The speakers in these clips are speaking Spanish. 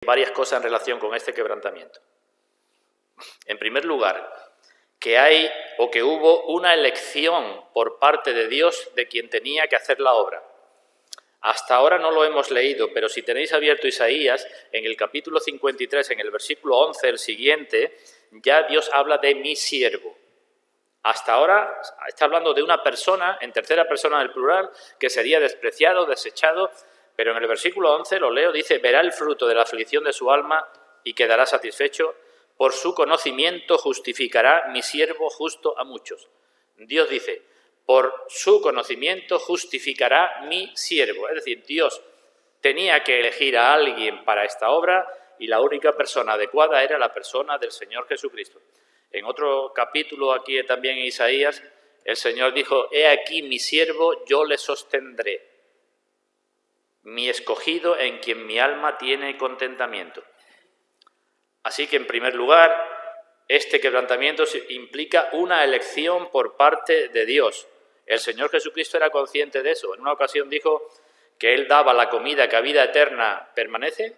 varias cosas en relación con este quebrantamiento. En primer lugar, que hay o que hubo una elección por parte de Dios de quien tenía que hacer la obra. Hasta ahora no lo hemos leído, pero si tenéis abierto Isaías, en el capítulo 53, en el versículo 11, el siguiente, ya Dios habla de mi siervo. Hasta ahora está hablando de una persona, en tercera persona del plural, que sería despreciado, desechado, pero en el versículo 11, lo leo, dice, verá el fruto de la aflicción de su alma y quedará satisfecho. Por su conocimiento justificará mi siervo justo a muchos. Dios dice, por su conocimiento justificará mi siervo. Es decir, Dios tenía que elegir a alguien para esta obra y la única persona adecuada era la persona del Señor Jesucristo. En otro capítulo, aquí también en Isaías, el Señor dijo, he aquí mi siervo, yo le sostendré, mi escogido en quien mi alma tiene contentamiento. Así que, en primer lugar, este quebrantamiento implica una elección por parte de Dios. El Señor Jesucristo era consciente de eso. En una ocasión dijo que Él daba la comida que a vida eterna permanece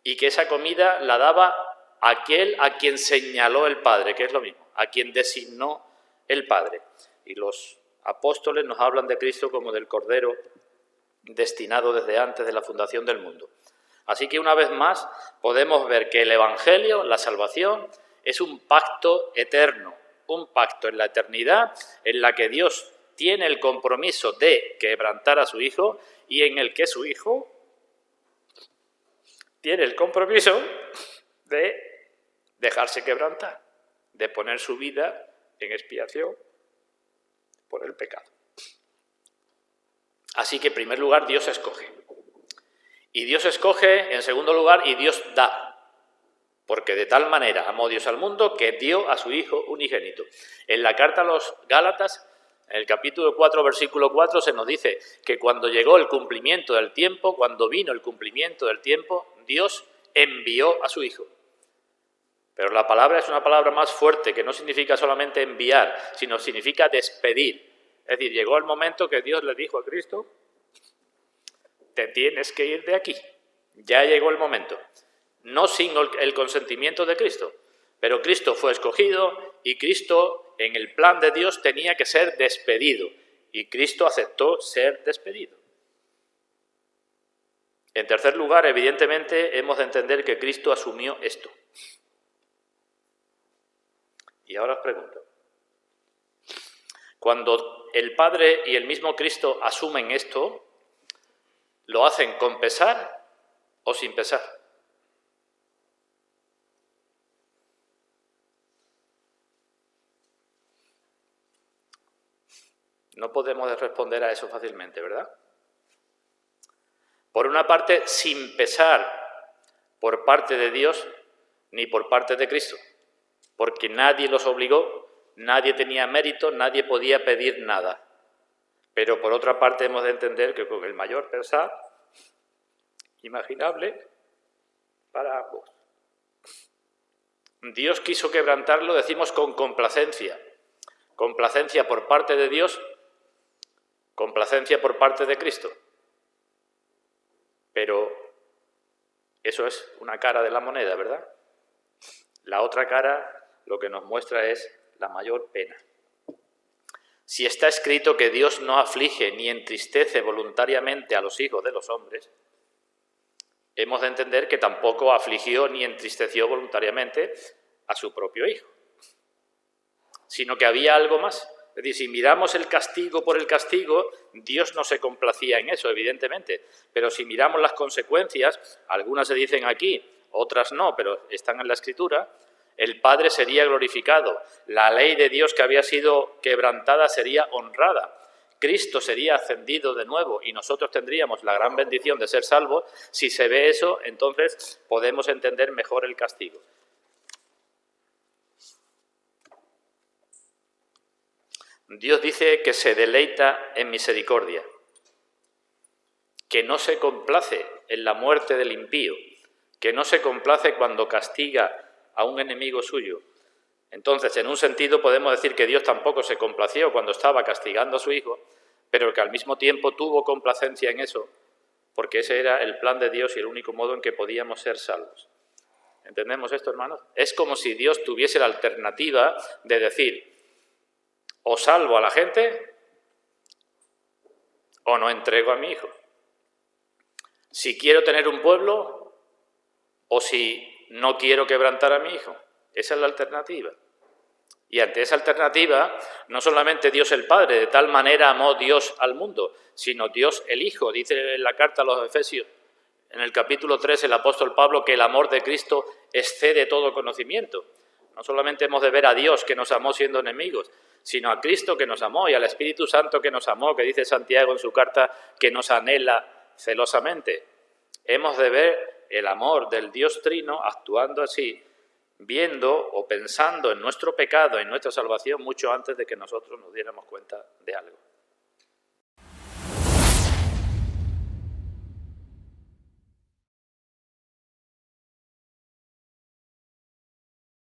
y que esa comida la daba aquel a quien señaló el Padre, que es lo mismo, a quien designó el Padre. Y los apóstoles nos hablan de Cristo como del Cordero destinado desde antes de la fundación del mundo. Así que una vez más podemos ver que el Evangelio, la salvación, es un pacto eterno, un pacto en la eternidad en la que Dios tiene el compromiso de quebrantar a su Hijo y en el que su Hijo tiene el compromiso de dejarse quebrantar, de poner su vida en expiación por el pecado. Así que en primer lugar Dios escoge. Y Dios escoge, en segundo lugar, y Dios da. Porque de tal manera amó Dios al mundo que dio a su Hijo unigénito. En la carta a los Gálatas, en el capítulo 4, versículo 4, se nos dice que cuando llegó el cumplimiento del tiempo, cuando vino el cumplimiento del tiempo, Dios envió a su Hijo. Pero la palabra es una palabra más fuerte, que no significa solamente enviar, sino significa despedir. Es decir, llegó el momento que Dios le dijo a Cristo, te tienes que ir de aquí. Ya llegó el momento. No sin el consentimiento de Cristo, pero Cristo fue escogido y Cristo, en el plan de Dios, tenía que ser despedido. Y Cristo aceptó ser despedido. En tercer lugar, evidentemente, hemos de entender que Cristo asumió esto. Y ahora os pregunto, cuando el Padre y el mismo Cristo asumen esto, ¿lo hacen con pesar o sin pesar? No podemos responder a eso fácilmente, ¿verdad? Por una parte, sin pesar por parte de Dios ni por parte de Cristo, porque nadie los obligó, nadie tenía mérito, nadie podía pedir nada. Pero por otra parte hemos de entender que con el mayor pesar imaginable para ambos. Dios quiso quebrantarlo, decimos, con complacencia. Complacencia por parte de Dios, complacencia por parte de Cristo. Pero eso es una cara de la moneda, ¿verdad? La otra cara lo que nos muestra es la mayor pena. Si está escrito que Dios no aflige ni entristece voluntariamente a los hijos de los hombres, hemos de entender que tampoco afligió ni entristeció voluntariamente a su propio Hijo, sino que había algo más. Es decir, si miramos el castigo por el castigo, Dios no se complacía en eso, evidentemente, pero si miramos las consecuencias, algunas se dicen aquí, otras no, pero están en la Escritura, el Padre sería glorificado, la ley de Dios que había sido quebrantada sería honrada, Cristo sería ascendido de nuevo y nosotros tendríamos la gran bendición de ser salvos. Si se ve eso, entonces podemos entender mejor el castigo. Dios dice que se deleita en misericordia, que no se complace en la muerte del impío, que no se complace cuando castiga a un enemigo suyo. Entonces, en un sentido podemos decir que Dios tampoco se complació cuando estaba castigando a su Hijo, pero que al mismo tiempo tuvo complacencia en eso, porque ese era el plan de Dios y el único modo en que podíamos ser salvos. ¿Entendemos esto, hermanos? Es como si Dios tuviese la alternativa de decir, o salvo a la gente o no entrego a mi hijo. Si quiero tener un pueblo o si no quiero quebrantar a mi hijo. Esa es la alternativa. Y ante esa alternativa, no solamente Dios el Padre, de tal manera amó Dios al mundo, sino Dios el Hijo. Dice en la carta a los Efesios, en el capítulo 3, el apóstol Pablo, que el amor de Cristo excede todo conocimiento. No solamente hemos de ver a Dios, que nos amó siendo enemigos, sino a Cristo, que nos amó, y al Espíritu Santo, que nos amó, que dice Santiago en su carta, que nos anhela celosamente. Hemos de ver el amor del Dios Trino actuando así, viendo o pensando en nuestro pecado, en nuestra salvación, mucho antes de que nosotros nos diéramos cuenta de algo.